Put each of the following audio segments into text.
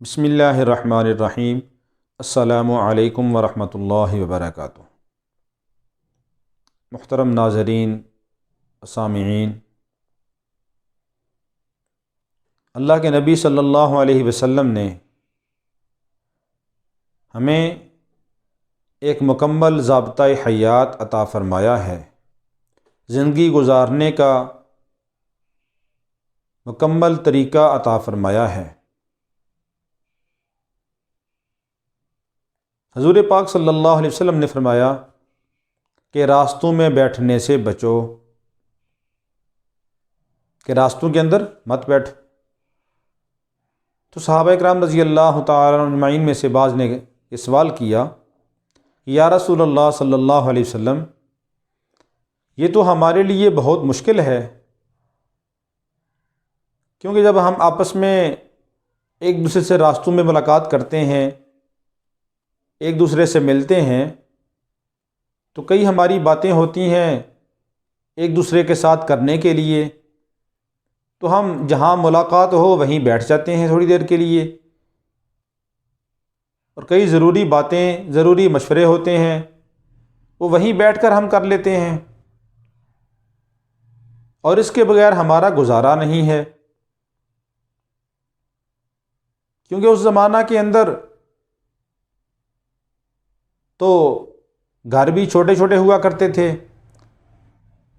بسم اللہ الرحمن الرحیم۔ السلام علیکم ورحمۃ اللہ وبرکاتہ۔ محترم ناظرین، سامعین، اللہ کے نبی صلی اللہ علیہ وسلم نے ہمیں ایک مکمل ضابطۂ حیات عطا فرمایا ہے، زندگی گزارنے کا مکمل طریقہ عطا فرمایا ہے۔ حضور پاک صلی اللہ علیہ وسلم نے فرمایا کہ راستوں میں بیٹھنے سے بچو، کہ راستوں کے اندر مت بیٹھ۔ تو صحابہ اکرام رضی اللہ تعالیٰ عنہ اجمعین میں سے بعض نے یہ سوال کیا، یا رسول اللہ صلی اللہ علیہ وسلم، یہ تو ہمارے لیے بہت مشکل ہے، کیونکہ جب ہم آپس میں ایک دوسرے سے راستوں میں ملاقات کرتے ہیں، ایک دوسرے سے ملتے ہیں، تو کئی ہماری باتیں ہوتی ہیں ایک دوسرے کے ساتھ کرنے کے لیے، تو ہم جہاں ملاقات ہو وہیں بیٹھ جاتے ہیں تھوڑی دیر کے لیے، اور کئی ضروری باتیں، ضروری مشورے ہوتے ہیں وہ وہیں بیٹھ کر ہم کر لیتے ہیں، اور اس کے بغیر ہمارا گزارا نہیں ہے، کیونکہ اس زمانہ کے اندر تو گھر بھی چھوٹے چھوٹے ہوا کرتے تھے،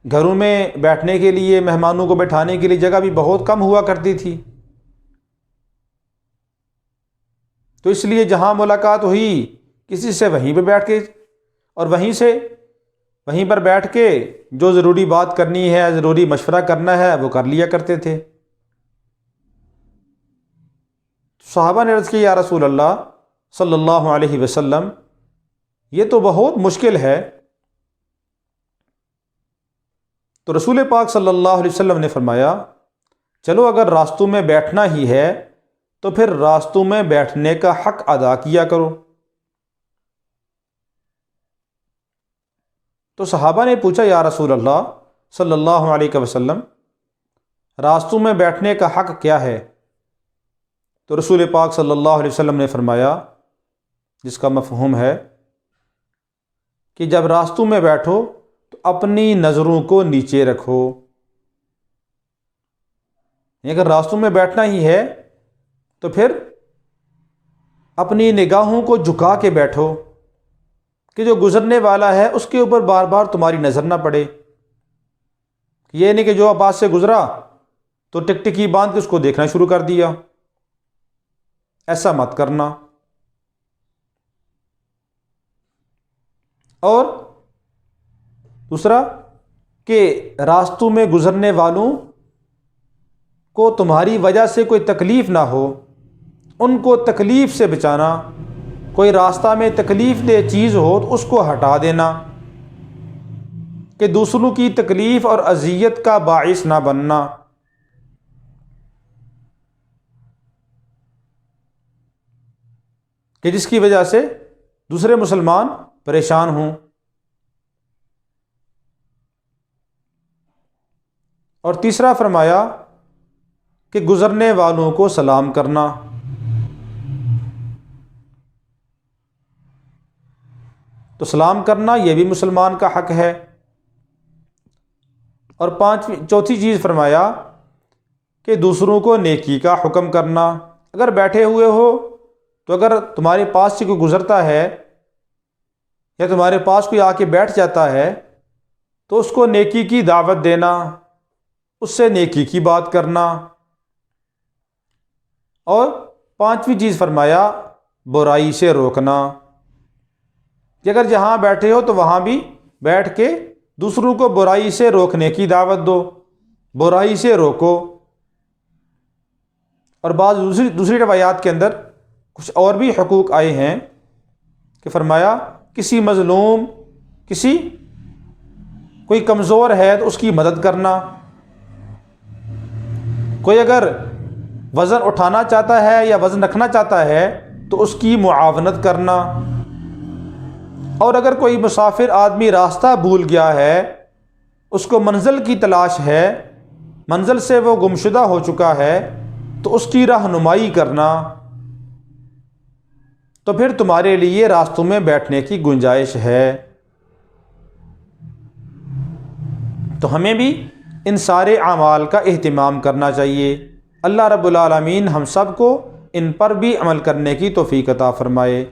گھروں میں بیٹھنے کے لیے، مہمانوں کو بٹھانے کے لیے جگہ بھی بہت کم ہوا کرتی تھی، تو اس لیے جہاں ملاقات ہوئی کسی سے وہیں پہ بیٹھ کے، اور وہیں پر بیٹھ کے جو ضروری بات کرنی ہے، ضروری مشورہ کرنا ہے وہ کر لیا کرتے تھے۔ صحابہ نے عرض کی، یا رسول اللہ صلی اللہ علیہ وسلم، یہ تو بہت مشکل ہے۔ تو رسول پاک صلی اللہ علیہ وسلم نے فرمایا، چلو اگر راستوں میں بیٹھنا ہی ہے تو پھر راستوں میں بیٹھنے کا حق ادا کیا کرو۔ تو صحابہ نے پوچھا، یا رسول اللہ صلی اللہ علیہ وسلم، راستوں میں بیٹھنے کا حق کیا ہے؟ تو رسول پاک صلی اللہ علیہ وسلم نے فرمایا، جس کا مفہوم ہے کہ جب راستوں میں بیٹھو تو اپنی نظروں کو نیچے رکھو، اگر راستوں میں بیٹھنا ہی ہے تو پھر اپنی نگاہوں کو جھکا کے بیٹھو، کہ جو گزرنے والا ہے اس کے اوپر بار بار تمہاری نظر نہ پڑے، یہ نہیں کہ جو پاس سے گزرا تو ٹکٹکی باندھ کے اس کو دیکھنا شروع کر دیا، ایسا مت کرنا۔ اور دوسرا کہ راستوں میں گزرنے والوں کو تمہاری وجہ سے کوئی تکلیف نہ ہو، ان کو تکلیف سے بچانا، کوئی راستہ میں تکلیف دہ چیز ہو تو اس کو ہٹا دینا، کہ دوسروں کی تکلیف اور اذیت کا باعث نہ بننا۔ کہ جس کی وجہ سے دوسرے مسلمان پریشان ہوں۔ اور تیسرا فرمایا کہ گزرنے والوں کو سلام کرنا۔ تو سلام کرنا یہ بھی مسلمان کا حق ہے۔ اور چوتھی چیز فرمایا کہ دوسروں کو نیکی کا حکم کرنا۔ اگر بیٹھے ہوئے ہو تو اگر تمہارے پاس سے کوئی گزرتا ہے یا تمہارے پاس کوئی آ کے بیٹھ جاتا ہے تو اس کو نیکی کی دعوت دینا، اس سے نیکی کی بات کرنا۔ اور پانچویں چیز فرمایا برائی سے روکنا، کہ اگر جہاں بیٹھے ہو تو وہاں بھی بیٹھ کے دوسروں کو برائی سے روکنے کی دعوت دو، برائی سے روکو۔ اور بعض دوسری روایات کے اندر کچھ اور بھی حقوق آئے ہیں کہ فرمایا کسی مظلوم، کوئی کمزور ہے تو اس کی مدد کرنا، کوئی اگر وزن اٹھانا چاہتا ہے یا وزن رکھنا چاہتا ہے تو اس کی معاونت کرنا، اور اگر کوئی مسافر آدمی راستہ بھول گیا ہے، اس کو منزل کی تلاش ہے، منزل سے وہ گمشدہ ہو چکا ہے، تو اس کی رہنمائی کرنا، تو پھر تمہارے لیے راستوں میں بیٹھنے کی گنجائش ہے۔ تو ہمیں بھی ان سارے اعمال کا اہتمام کرنا چاہیے۔ اللہ رب العالمین ہم سب کو ان پر بھی عمل کرنے کی توفیق عطا فرمائے۔